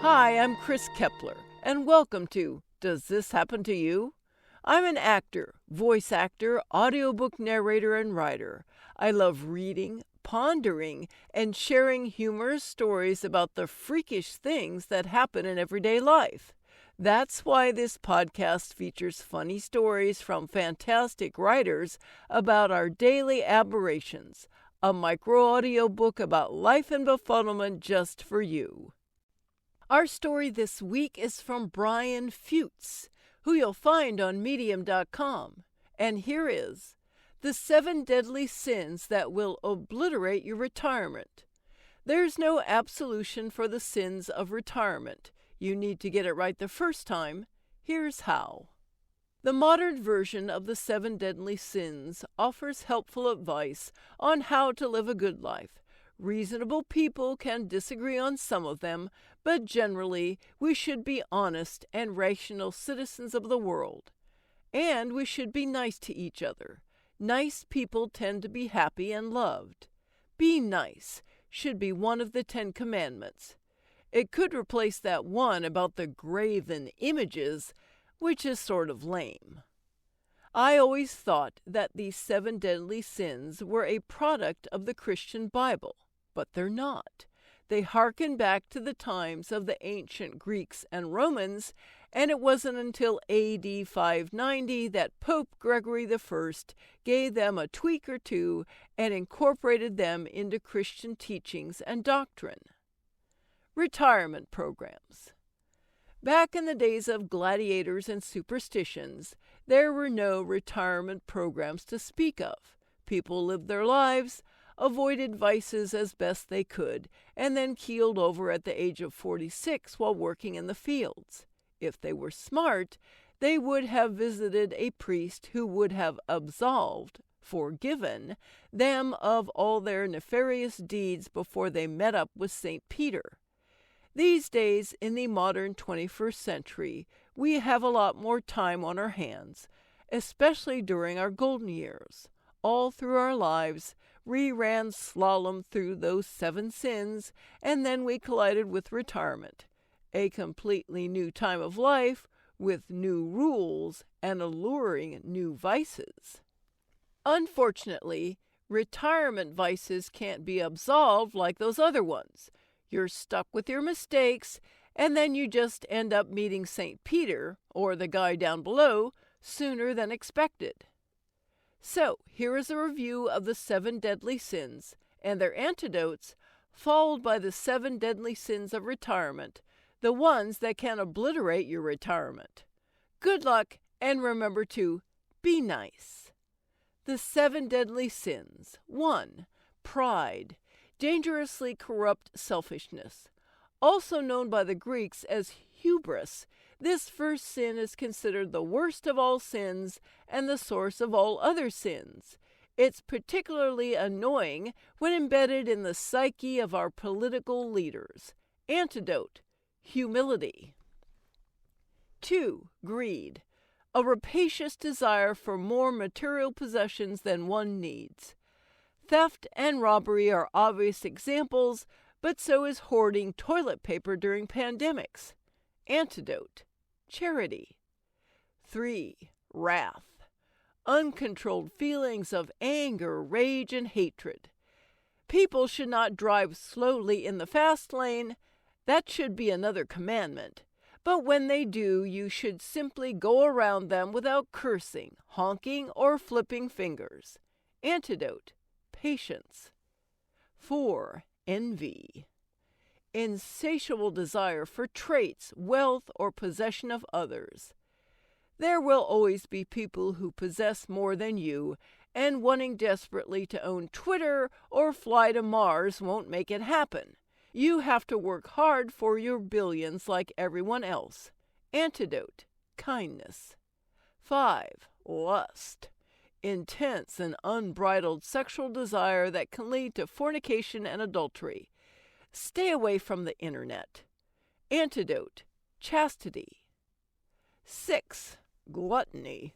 Hi, I'm Chris Kepler, and welcome to Does This Happen to You? I'm an actor, voice actor, audiobook narrator, and writer. I love reading, pondering, and sharing humorous stories about the freakish things that happen in everyday life. That's why this podcast features funny stories from fantastic writers about our daily aberrations, a micro audiobook about life and befuddlement just for you. Our story this week is from Brian Fuchs, who you'll find on Medium.com. And here is The 7 Deadly Sins That Will Obliterate Your Retirement. There's no absolution for the sins of retirement. You need to get it right the first time. Here's how. The modern version of the 7 Deadly Sins offers helpful advice on how to live a good life. Reasonable people can disagree on some of them, but generally we should be honest and rational citizens of the world. And we should be nice to each other. Nice people tend to be happy and loved. Be nice should be one of the 10 Commandments. It could replace that one about the graven images, which is sort of lame. I always thought that these 7 deadly sins were a product of the Christian Bible, but they're not. They hearken back to the times of the ancient Greeks and Romans, and it wasn't until AD 590 that Pope Gregory I gave them a tweak or two and incorporated them into Christian teachings and doctrine. Retirement programs. Back in the days of gladiators and superstitions, there were no retirement programs to speak of. People lived their lives, avoided vices as best they could, and then keeled over at the age of 46 while working in the fields. If they were smart, they would have visited a priest who would have forgiven them of all their nefarious deeds before they met up with St. Peter. These days, in the modern 21st century, we have a lot more time on our hands, especially during our golden years. All through our lives, we ran slalom through those 7 sins, and then we collided with retirement, a completely new time of life with new rules and alluring new vices. Unfortunately, retirement vices can't be absolved like those other ones. You're stuck with your mistakes, and then you just end up meeting St. Peter, or the guy down below, sooner than expected. So, here is a review of the 7 deadly sins and their antidotes, followed by the 7 deadly sins of retirement, the ones that can obliterate your retirement. Good luck, and remember to be nice. The 7 deadly sins. 1. Pride. Dangerously corrupt selfishness. Also known by the Greeks as hubris, this first sin is considered the worst of all sins and the source of all other sins. It's particularly annoying when embedded in the psyche of our political leaders. Antidote: humility. 2. Greed. A rapacious desire for more material possessions than one needs. Theft and robbery are obvious examples, but so is hoarding toilet paper during pandemics. Antidote: charity. 3. Wrath. Uncontrolled feelings of anger, rage, and hatred. People should not drive slowly in the fast lane. That should be another commandment. But when they do, you should simply go around them without cursing, honking, or flipping fingers. Antidote: patience. 4. Envy. Insatiable desire for traits, wealth, or possession of others. There will always be people who possess more than you, and wanting desperately to own Twitter or fly to Mars won't make it happen. You have to work hard for your billions like everyone else. Antidote: kindness. 5. Lust. Intense and unbridled sexual desire that can lead to fornication and adultery. Stay away from the internet. Antidote: chastity. 6. Gluttony.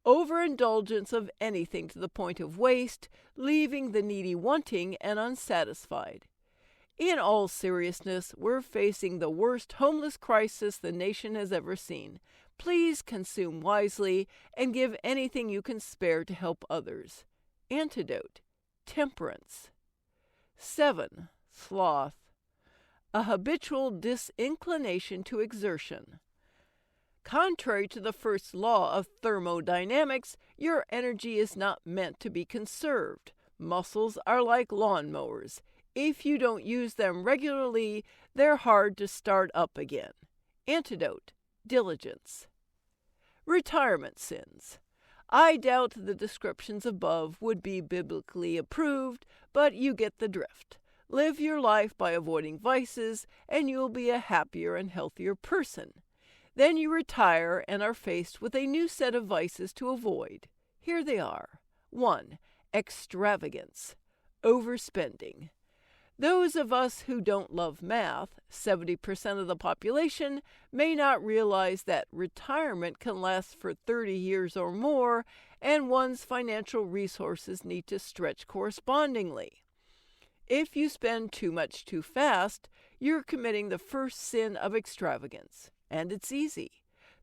Overindulgence of anything to the point of waste, leaving the needy wanting and unsatisfied. In all seriousness, we're facing the worst homeless crisis the nation has ever seen. Please consume wisely and give anything you can spare to help others. Antidote: temperance. 7. Sloth. A habitual disinclination to exertion. Contrary to the first law of thermodynamics, your energy is not meant to be conserved. Muscles are like lawnmowers. If you don't use them regularly, they're hard to start up again. Antidote: diligence. Retirement sins. I doubt the descriptions above would be biblically approved, but you get the drift. Live your life by avoiding vices, and you'll be a happier and healthier person. Then you retire and are faced with a new set of vices to avoid. Here they are. 1. Extravagance. Overspending. Those of us who don't love math, 70% of the population, may not realize that retirement can last for 30 years or more, and one's financial resources need to stretch correspondingly. If you spend too much too fast, you're committing the first sin of extravagance. And it's easy.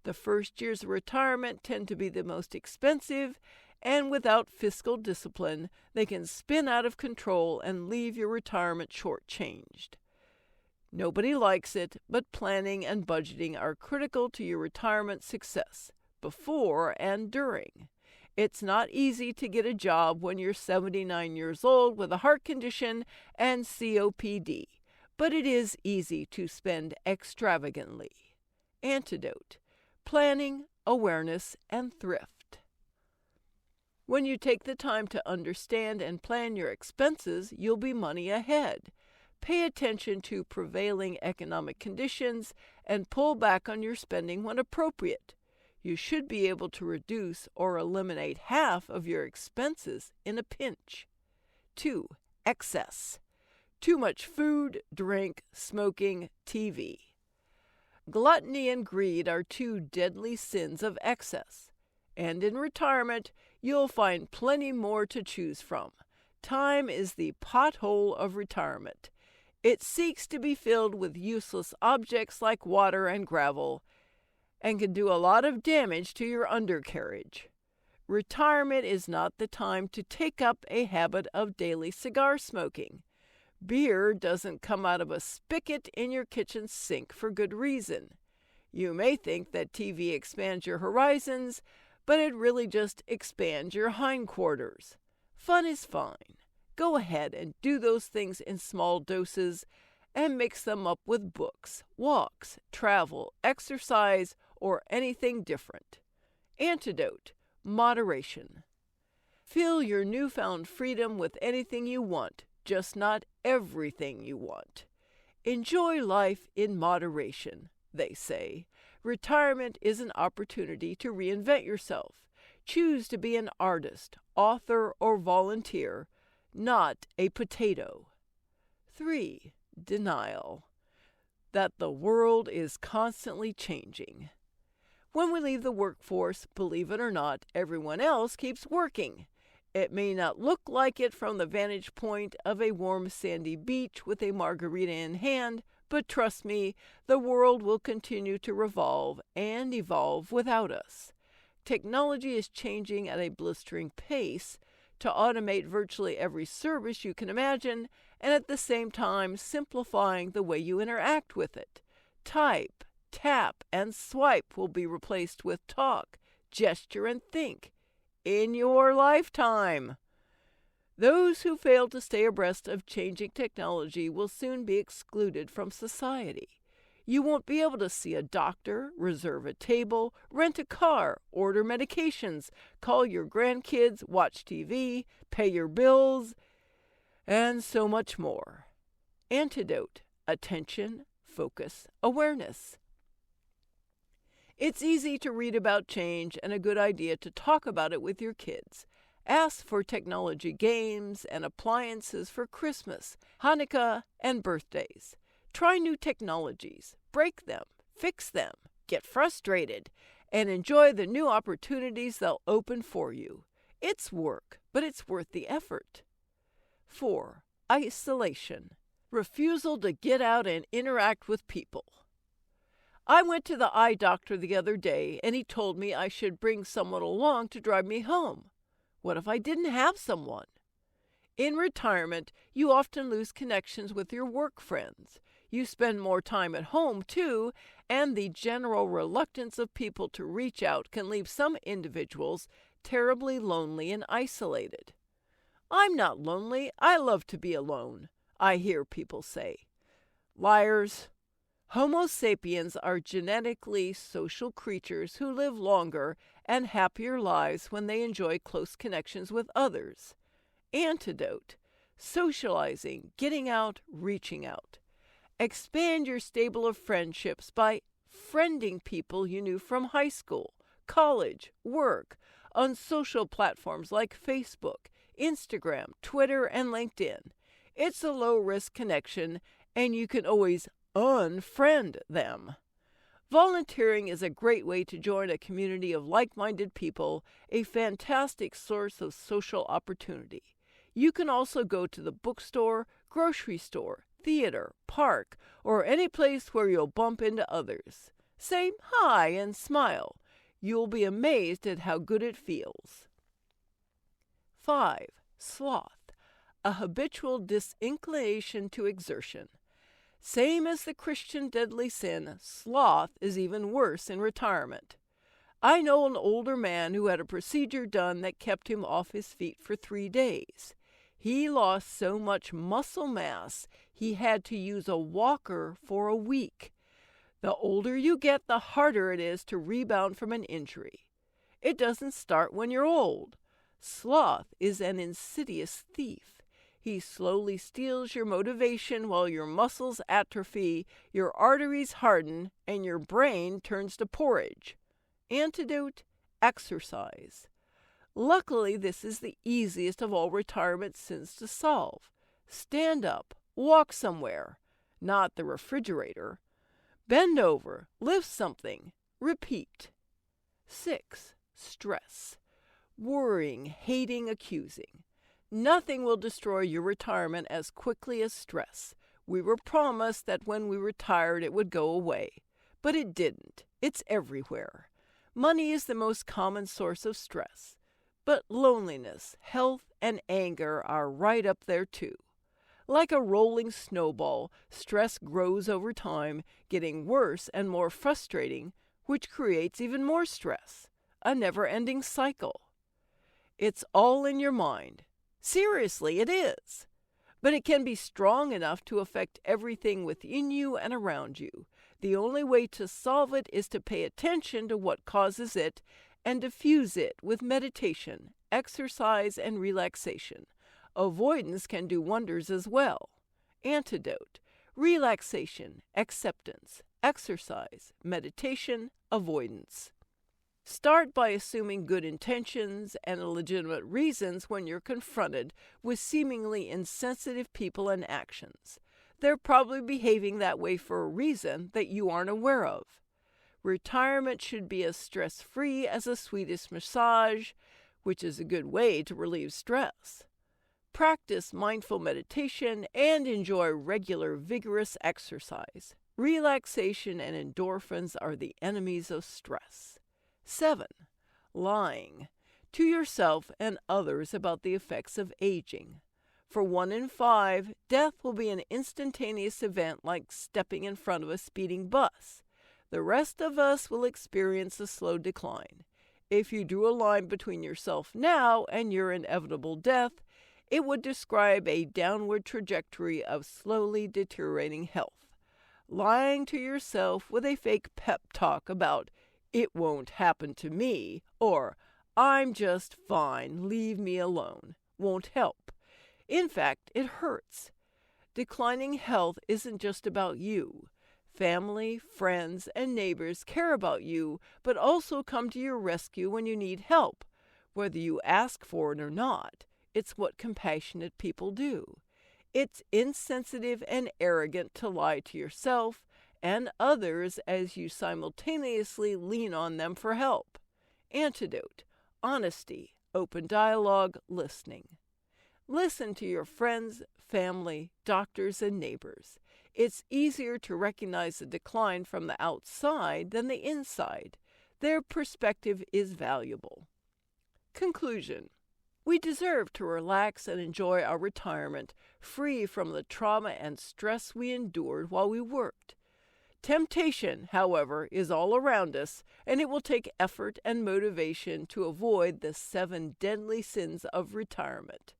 The first years of retirement tend to be the most expensive, and without fiscal discipline, they can spin out of control and leave your retirement shortchanged. Nobody likes it, but planning and budgeting are critical to your retirement success, before and during. It's not easy to get a job when you're 79 years old with a heart condition and COPD, but it is easy to spend extravagantly. Antidote: planning, awareness, and thrift. When you take the time to understand and plan your expenses, you'll be money ahead. Pay attention to prevailing economic conditions and pull back on your spending when appropriate. You should be able to reduce or eliminate half of your expenses in a pinch. 2. Excess. Too much food, drink, smoking, TV. Gluttony and greed are two deadly sins of excess. And in retirement, you'll find plenty more to choose from. Time is the pothole of retirement. It seeks to be filled with useless objects like water and gravel, and can do a lot of damage to your undercarriage. Retirement is not the time to take up a habit of daily cigar smoking. Beer doesn't come out of a spigot in your kitchen sink for good reason. You may think that TV expands your horizons, but it really just expands your hindquarters. Fun is fine. Go ahead and do those things in small doses and mix them up with books, walks, travel, exercise, or anything different. Antidote: moderation. Fill your newfound freedom with anything you want, just not everything you want. Enjoy life in moderation, they say. Retirement is an opportunity to reinvent yourself. Choose to be an artist, author, or volunteer, not a potato. 3. Denial. That the world is constantly changing. When we leave the workforce, believe it or not, everyone else keeps working. It may not look like it from the vantage point of a warm sandy beach with a margarita in hand, but trust me, the world will continue to revolve and evolve without us. Technology is changing at a blistering pace to automate virtually every service you can imagine, and at the same time simplifying the way you interact with it. Type, tap, and swipe will be replaced with talk, gesture, and think in your lifetime. Those who fail to stay abreast of changing technology will soon be excluded from society. You won't be able to see a doctor, reserve a table, rent a car, order medications, call your grandkids, watch TV, pay your bills, and so much more. Antidote: attention, focus, awareness. It's easy to read about change and a good idea to talk about it with your kids. Ask for technology games and appliances for Christmas, Hanukkah, and birthdays. Try new technologies, break them, fix them, get frustrated, and enjoy the new opportunities they'll open for you. It's work, but it's worth the effort. 4. Isolation. refusal to get out and interact with people. I went to the eye doctor the other day, and he told me I should bring someone along to drive me home. What if I didn't have someone? In retirement, you often lose connections with your work friends. You spend more time at home, too, and the general reluctance of people to reach out can leave some individuals terribly lonely and isolated. I'm not lonely. I love to be alone, I hear people say. Liars. Homo sapiens are genetically social creatures who live longer and happier lives when they enjoy close connections with others. Antidote: socializing, getting out, reaching out. Expand your stable of friendships by friending people you knew from high school, college, work, on social platforms like Facebook, Instagram, Twitter, and LinkedIn. It's a low-risk connection, and you can always unfriend them. Volunteering is a great way to join a community of like-minded people, a fantastic source of social opportunity. You can also go to the bookstore, grocery store, theater, park, or any place where you'll bump into others. Say hi and smile. You'll be amazed at how good it feels. 5. Sloth, a habitual disinclination to exertion. Same as the Christian deadly sin, sloth is even worse in retirement. I know an older man who had a procedure done that kept him off his feet for 3 days. He lost so much muscle mass, he had to use a walker for a week. The older you get, the harder it is to rebound from an injury. It doesn't start when you're old. Sloth is an insidious thief. He slowly steals your motivation while your muscles atrophy, your arteries harden, and your brain turns to porridge. Antidote: exercise. Luckily, this is the easiest of all retirement sins to solve. Stand up, walk somewhere, not the refrigerator. Bend over, lift something, repeat. 6. Stress. Worrying, hating, accusing. Nothing will destroy your retirement as quickly as stress. We were promised that when we retired it would go away, but it didn't. It's everywhere. Money is the most common source of stress. But loneliness, health, and anger are right up there too. Like a rolling snowball, stress grows over time, getting worse and more frustrating, which creates even more stress. A never-ending cycle. It's all in your mind. Seriously, it is. But it can be strong enough to affect everything within you and around you. The only way to solve it is to pay attention to what causes it and diffuse it with meditation, exercise, and relaxation. Avoidance can do wonders as well. Antidote: relaxation, acceptance, exercise, meditation, avoidance. Start by assuming good intentions and legitimate reasons when you're confronted with seemingly insensitive people and actions. They're probably behaving that way for a reason that you aren't aware of. Retirement should be as stress-free as a Swedish massage, which is a good way to relieve stress. Practice mindful meditation and enjoy regular vigorous exercise. Relaxation and endorphins are the enemies of stress. 7. Lying to yourself and others about the effects of aging. For 1 in 5, death will be an instantaneous event like stepping in front of a speeding bus. The rest of us will experience a slow decline. If you drew a line between yourself now and your inevitable death, it would describe a downward trajectory of slowly deteriorating health. Lying to yourself with a fake pep talk about "it won't happen to me" or "I'm just fine, leave me alone" won't help. In fact, it hurts. Declining health isn't just about you. Family, friends, and neighbors care about you, but also come to your rescue when you need help, whether you ask for it or not. It's what compassionate people do. It's insensitive and arrogant to lie to yourself and others as you simultaneously lean on them for help. Antidote: honesty, open dialogue, listening. Listen to your friends, family, doctors, and neighbors. It's easier to recognize the decline from the outside than the inside. Their perspective is valuable. Conclusion. We deserve to relax and enjoy our retirement, free from the trauma and stress we endured while we worked. Temptation, however, is all around us, and it will take effort and motivation to avoid the 7 deadly sins of retirement.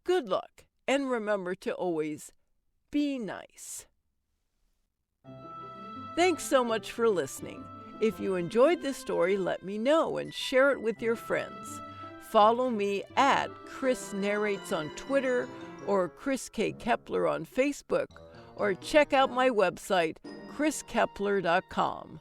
Good luck, and remember to always be nice. Thanks so much for listening. If you enjoyed this story, let me know and share it with your friends. Follow me at Chris Narrates on Twitter or Chris K. Kepler on Facebook, or check out my website, chriskepler.com.